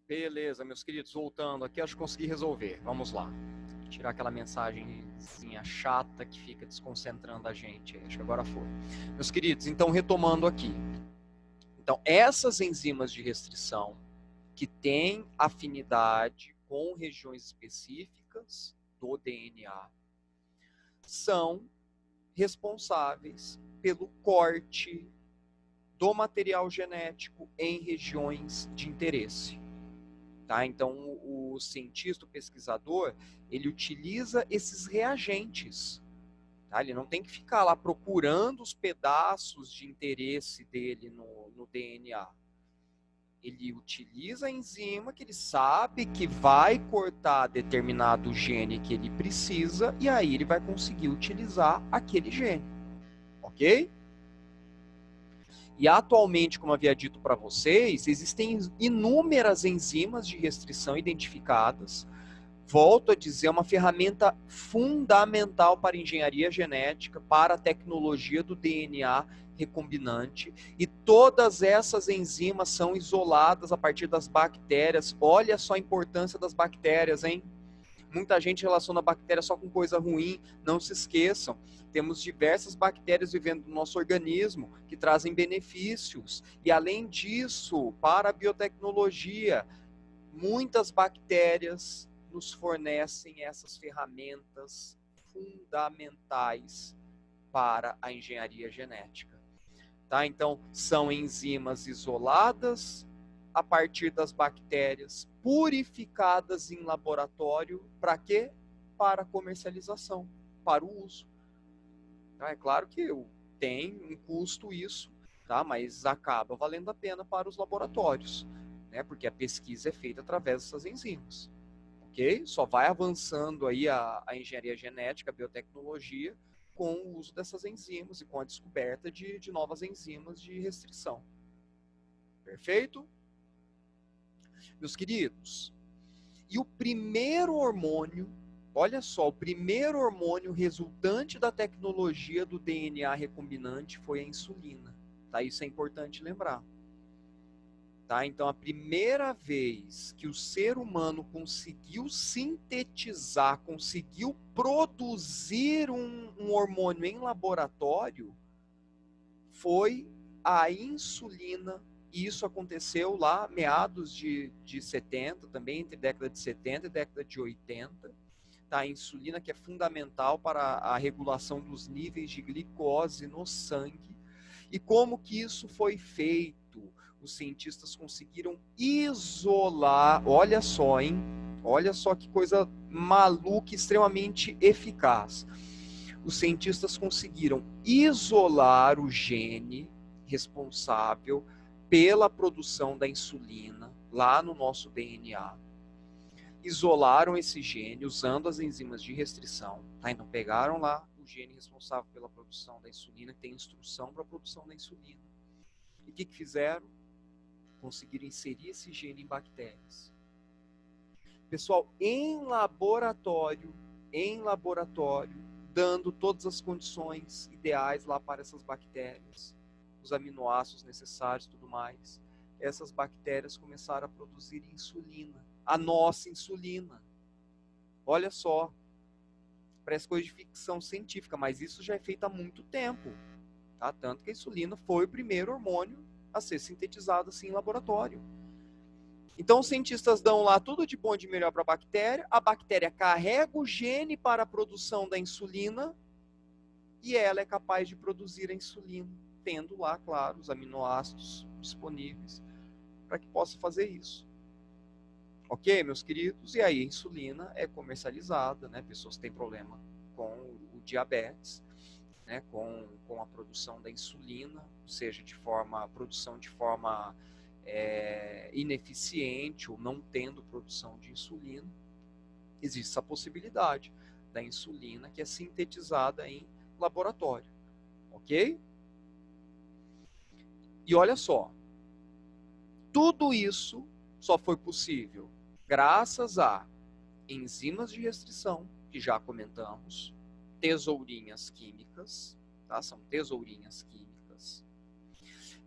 Beleza, meus queridos, voltando aqui, acho que consegui resolver. Vamos lá. Tirar aquela mensagenzinha chata que fica desconcentrando a gente. Acho que agora foi. Meus queridos, então retomando aqui. Então, essas enzimas de restrição que têm afinidade com regiões específicas do DNA são responsáveis pelo corte do material genético em regiões de interesse. Tá? Então, o cientista, o pesquisador, ele utiliza esses reagentes. Tá? Ele não tem que ficar lá procurando os pedaços de interesse dele no DNA. Ele utiliza a enzima que ele sabe que vai cortar determinado gene que ele precisa, e aí ele vai conseguir utilizar aquele gene. Ok? E atualmente, como havia dito para vocês, existem inúmeras enzimas de restrição identificadas. Volto a dizer, é uma ferramenta fundamental para a engenharia genética, para a tecnologia do DNA recombinante, e todas essas enzimas são isoladas a partir das bactérias. Olha só a importância das bactérias, hein? Muita gente relaciona a bactéria só com coisa ruim. Não se esqueçam, temos diversas bactérias vivendo no nosso organismo que trazem benefícios. E além disso, para a biotecnologia, muitas bactérias nos fornecem essas ferramentas fundamentais para a engenharia genética. Tá? Então, são enzimas isoladas a partir das bactérias, purificadas em laboratório, para quê? Para comercialização, para o uso. Tá? É claro que tem um custo isso, tá? Mas acaba valendo a pena para os laboratórios, né? Porque a pesquisa é feita através dessas enzimas. Ok? Só vai avançando aí a engenharia genética, a biotecnologia, com o uso dessas enzimas e com a descoberta de novas enzimas de restrição. Perfeito? Meus queridos, e o primeiro hormônio, olha só, o primeiro hormônio resultante da tecnologia do DNA recombinante foi a insulina. Tá? Isso é importante lembrar. Tá? Então, a primeira vez que o ser humano conseguiu sintetizar, conseguiu produzir um hormônio em laboratório, foi a insulina. E isso aconteceu lá meados de 70, também entre década de 70 e década de 80. Tá? A insulina, que é fundamental para a regulação dos níveis de glicose no sangue. E como que isso foi feito? Os cientistas conseguiram isolar, olha só, hein? Olha só que coisa maluca, extremamente eficaz. Os cientistas conseguiram isolar o gene responsável pela produção da insulina lá no nosso DNA. Isolaram esse gene usando as enzimas de restrição. Tá? Então pegaram lá o gene responsável pela produção da insulina, que tem instrução para a produção da insulina. E o que fizeram? Conseguiram inserir esse gene em bactérias. Pessoal, em laboratório, dando todas as condições ideais lá para essas bactérias, os aminoácidos necessários e tudo mais, essas bactérias começaram a produzir insulina, a nossa insulina. Olha só, parece coisa de ficção científica, mas isso já é feito há muito tempo. Tá? Tanto que a insulina foi o primeiro hormônio a ser sintetizado assim em laboratório. Então os cientistas dão lá tudo de bom e de melhor para a bactéria carrega o gene para a produção da insulina e ela é capaz de produzir a insulina, tendo lá, claro, os aminoácidos disponíveis para que possa fazer isso. Ok, meus queridos? E aí a insulina é comercializada, né? Pessoas que têm problema com o diabetes, né? Com a produção da insulina, seja produção de forma ineficiente ou não tendo produção de insulina, existe essa possibilidade da insulina que é sintetizada em laboratório, ok? E olha só, tudo isso só foi possível graças a enzimas de restrição, que já comentamos, tesourinhas químicas, tá? São tesourinhas químicas,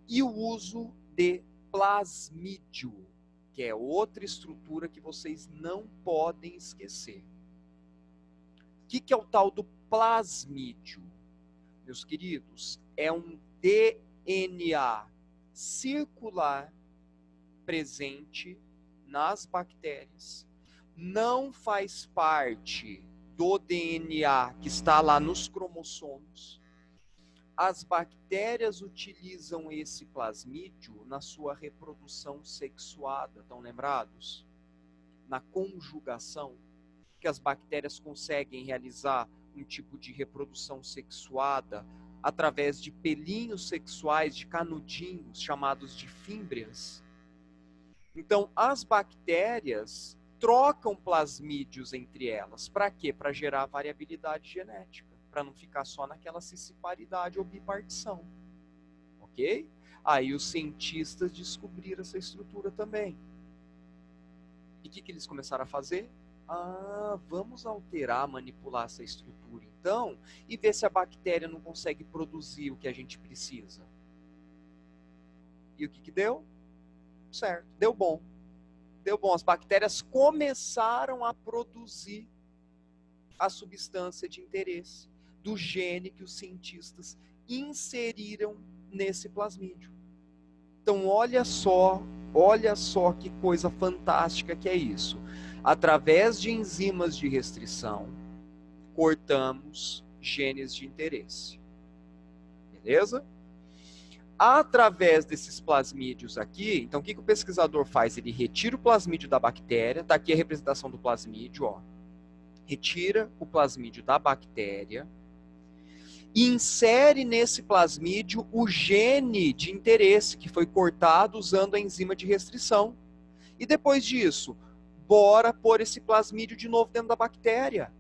e o uso de plasmídio. que é outra estrutura que vocês não podem esquecer. O que é o tal do plasmídio? Meus queridos, é um DNA circular presente nas bactérias. Não faz parte do DNA que está lá nos cromossomos. As bactérias utilizam esse plasmídio na sua reprodução sexuada, estão lembrados? Na conjugação, que as bactérias conseguem realizar um tipo de reprodução sexuada através de pelinhos sexuais, de canudinhos, chamados de fímbrias. Então, as bactérias trocam plasmídios entre elas. Para quê? Para gerar variabilidade genética, para não ficar só naquela cisparidade ou bipartição. Ok? Aí os cientistas descobriram essa estrutura também. E o que eles começaram a fazer? Vamos alterar, manipular essa estrutura então, e ver se a bactéria não consegue produzir o que a gente precisa. E o que deu? Certo, deu bom. Deu bom, as bactérias começaram a produzir a substância de interesse do gene que os cientistas inseriram nesse plasmídio. Então, olha só que coisa fantástica que é isso. Através de enzimas de restrição, cortamos genes de interesse. Beleza? Através desses plasmídios aqui, então o que o pesquisador faz? Ele retira o plasmídio da bactéria, está aqui a representação do plasmídio, ó. Retira o plasmídio da bactéria e insere nesse plasmídio o gene de interesse que foi cortado usando a enzima de restrição. E depois disso, bora pôr esse plasmídio de novo dentro da bactéria.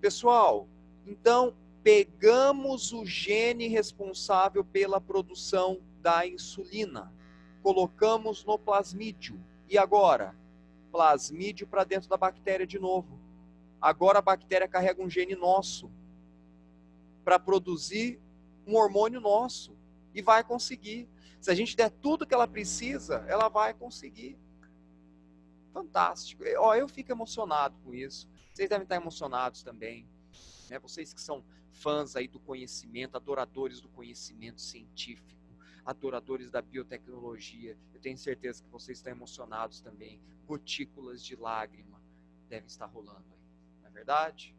Pessoal, então pegamos o gene responsável pela produção da insulina, colocamos no plasmídio. E agora? Plasmídio para dentro da bactéria de novo. Agora a bactéria carrega um gene nosso para produzir um hormônio nosso. E vai conseguir. Se a gente der tudo que ela precisa, ela vai conseguir. Fantástico. Eu fico emocionado com isso. Vocês devem estar emocionados também. Né? Vocês que são fãs aí do conhecimento, adoradores do conhecimento científico, adoradores da biotecnologia, eu tenho certeza que vocês estão emocionados também. Gotículas de lágrima devem estar rolando aí. Não é verdade?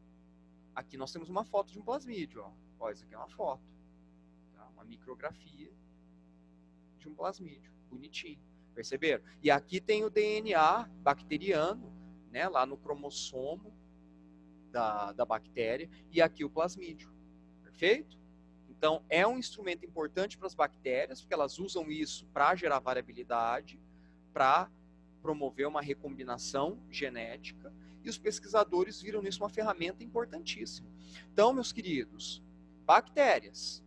Aqui nós temos uma foto de um plasmídio. Ó, isso aqui é uma foto. Tá? Uma micrografia de um plasmídio. Bonitinho. Perceberam? E aqui tem o DNA bacteriano, né, lá no cromossomo da bactéria, e aqui o plasmídio. Perfeito? Então, é um instrumento importante para as bactérias, porque elas usam isso para gerar variabilidade, para promover uma recombinação genética, e os pesquisadores viram nisso uma ferramenta importantíssima. Então, meus queridos, bactérias,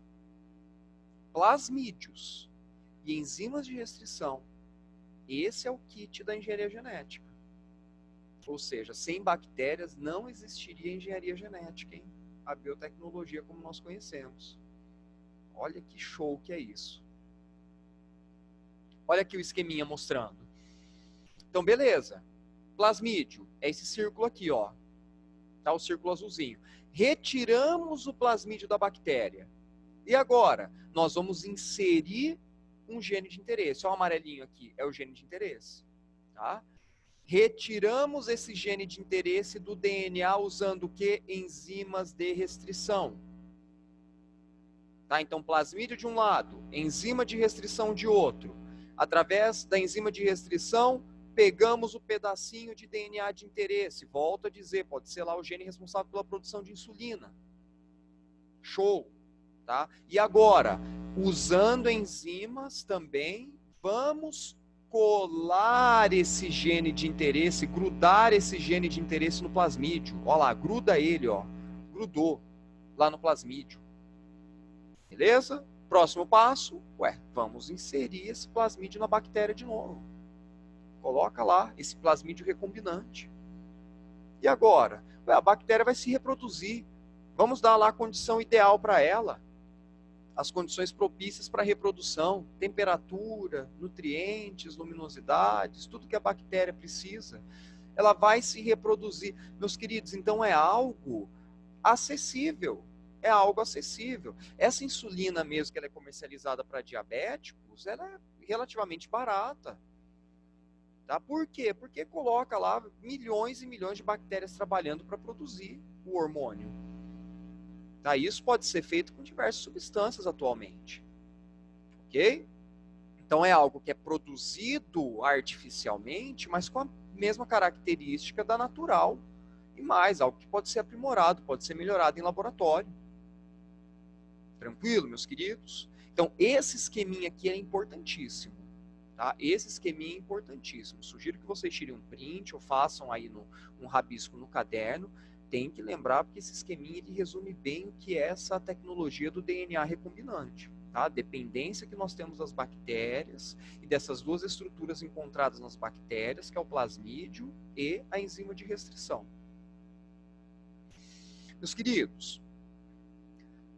plasmídios e enzimas de restrição, esse é o kit da engenharia genética. Ou seja, sem bactérias não existiria engenharia genética, hein? A biotecnologia como nós conhecemos. Olha que show que é isso. Olha aqui o esqueminha mostrando. Então, beleza. Plasmídio é esse círculo aqui, ó. Tá o círculo azulzinho. Retiramos o plasmídio da bactéria. E agora? Nós vamos inserir um gene de interesse. Olha o amarelinho aqui, é o gene de interesse. Tá? Retiramos esse gene de interesse do DNA usando o quê? Enzimas de restrição. Tá? Então, plasmídio de um lado, enzima de restrição de outro. Através da enzima de restrição, pegamos o pedacinho de DNA de interesse. Volto a dizer, pode ser lá o gene responsável pela produção de insulina. Show! Tá? E agora, usando enzimas também, vamos colar esse gene de interesse, grudar esse gene de interesse no plasmídio. Olha lá, gruda ele, ó. Grudou lá no plasmídio. Beleza? Próximo passo, vamos inserir esse plasmídio na bactéria de novo. Coloca lá esse plasmídio recombinante. E agora? A bactéria vai se reproduzir. Vamos dar lá a condição ideal para ela. as condições propícias para a reprodução, temperatura, nutrientes, luminosidades, tudo que a bactéria precisa, ela vai se reproduzir. Meus queridos, então é algo acessível. É algo acessível. Essa insulina mesmo que ela é comercializada para diabéticos, ela é relativamente barata. Tá? Por quê? Porque coloca lá milhões e milhões de bactérias trabalhando para produzir o hormônio. Tá? Isso pode ser feito com diversas substâncias atualmente. Ok? Então é algo que é produzido artificialmente, mas com a mesma característica da natural. E mais, algo que pode ser aprimorado, pode ser melhorado em laboratório. Tranquilo, meus queridos? Então, esse esqueminha aqui é importantíssimo. Tá? Esse esqueminha é importantíssimo. Sugiro que vocês tirem um print ou façam aí um rabisco no caderno. Tem que lembrar, porque esse esqueminha ele resume bem o que é essa tecnologia do DNA recombinante. Tá? A dependência que nós temos das bactérias e dessas duas estruturas encontradas nas bactérias, que é o plasmídio e a enzima de restrição. Meus queridos,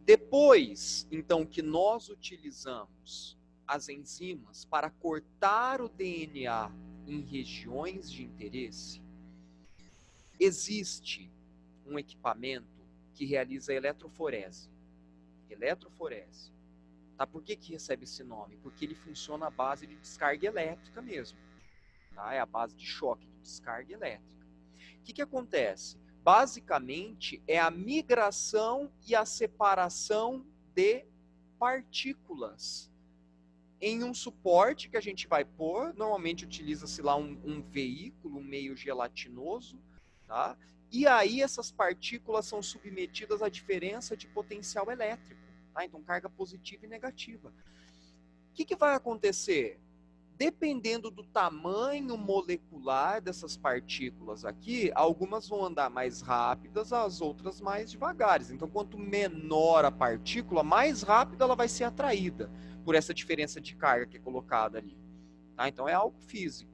depois, então, que nós utilizamos as enzimas para cortar o DNA em regiões de interesse, existe um equipamento que realiza eletroforese. Eletroforese. Tá? Por que recebe esse nome? Porque ele funciona à base de descarga elétrica mesmo. Tá? É a base de choque, de descarga elétrica. O que acontece? Basicamente, é a migração e a separação de partículas em um suporte que a gente vai pôr. Normalmente utiliza-se lá um veículo, um meio gelatinoso, tá? E aí essas partículas são submetidas à diferença de potencial elétrico, tá? Então carga positiva e negativa. O que vai acontecer? Dependendo do tamanho molecular dessas partículas aqui, algumas vão andar mais rápidas, as outras mais devagares. Então, quanto menor a partícula, mais rápido ela vai ser atraída por essa diferença de carga que é colocada ali. Tá? Então, é algo físico.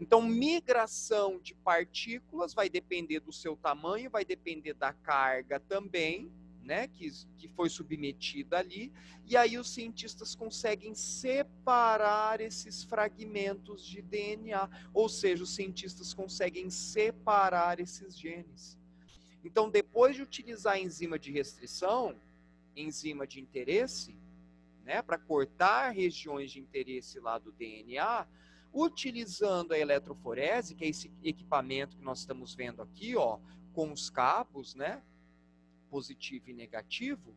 Então, migração de partículas vai depender do seu tamanho, vai depender da carga também, né, que foi submetida ali, e aí os cientistas conseguem separar esses fragmentos de DNA, ou seja, os cientistas conseguem separar esses genes. Então, depois de utilizar a enzima de restrição, enzima de interesse, né, para cortar regiões de interesse lá do DNA, utilizando a eletroforese, que é esse equipamento que nós estamos vendo aqui, ó, com os cabos, né, positivo e negativo,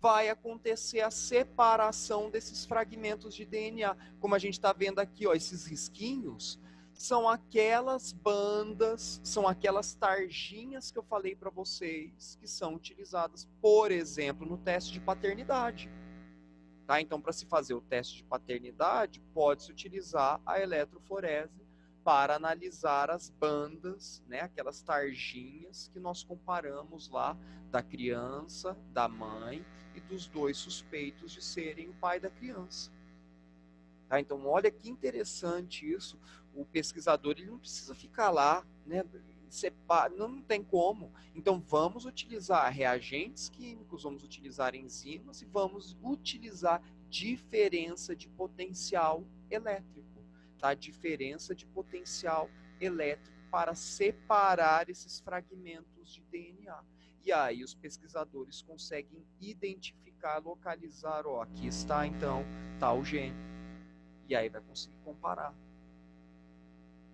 vai acontecer a separação desses fragmentos de DNA. Como a gente está vendo aqui, ó, esses risquinhos são aquelas bandas, são aquelas tarjinhas que eu falei para vocês, que são utilizadas, por exemplo, no teste de paternidade. Tá? Então, para se fazer o teste de paternidade, pode-se utilizar a eletroforese para analisar as bandas, né, aquelas tarjinhas que nós comparamos lá da criança, da mãe e dos dois suspeitos de serem o pai da criança. Tá? Então, olha que interessante isso. O pesquisador ele não precisa ficar lá, né, não tem como. Então, vamos utilizar reagentes químicos, vamos utilizar enzimas e vamos utilizar diferença de potencial elétrico. Tá? Diferença de potencial elétrico para separar esses fragmentos de DNA. E aí os pesquisadores conseguem identificar, localizar, ó, aqui está então tal gene. E aí vai conseguir comparar.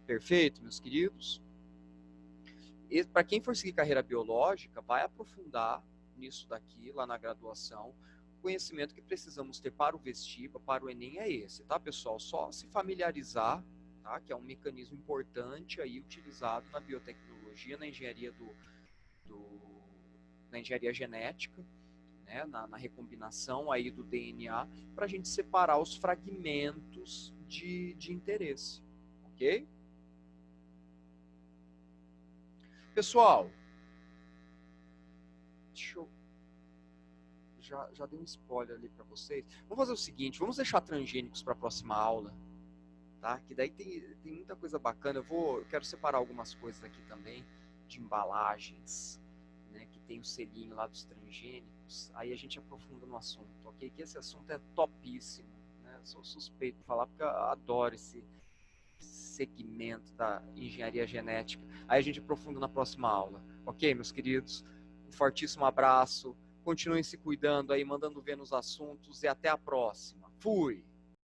Perfeito, meus queridos? Para quem for seguir carreira biológica, vai aprofundar nisso daqui, lá na graduação. O conhecimento que precisamos ter para o vestibular, para o Enem é esse, tá, pessoal? Só se familiarizar, tá? Que é um mecanismo importante aí utilizado na biotecnologia, na engenharia na engenharia genética, né? Na recombinação aí do DNA, para a gente separar os fragmentos de interesse, ok? Pessoal, deixa eu... Já dei um spoiler ali para vocês. Vamos fazer o seguinte, vamos deixar transgênicos para a próxima aula, tá? Que daí tem muita coisa bacana. Eu quero separar algumas coisas aqui também, de embalagens, né? Que tem o selinho lá dos transgênicos, aí a gente aprofunda no assunto, ok? Que esse assunto é topíssimo, né? Eu sou suspeito de falar porque eu adoro esse segmento da engenharia genética. Aí a gente aprofunda na próxima aula, ok, meus queridos? Um fortíssimo abraço, continuem se cuidando aí, mandando ver nos assuntos e até a próxima. Fui!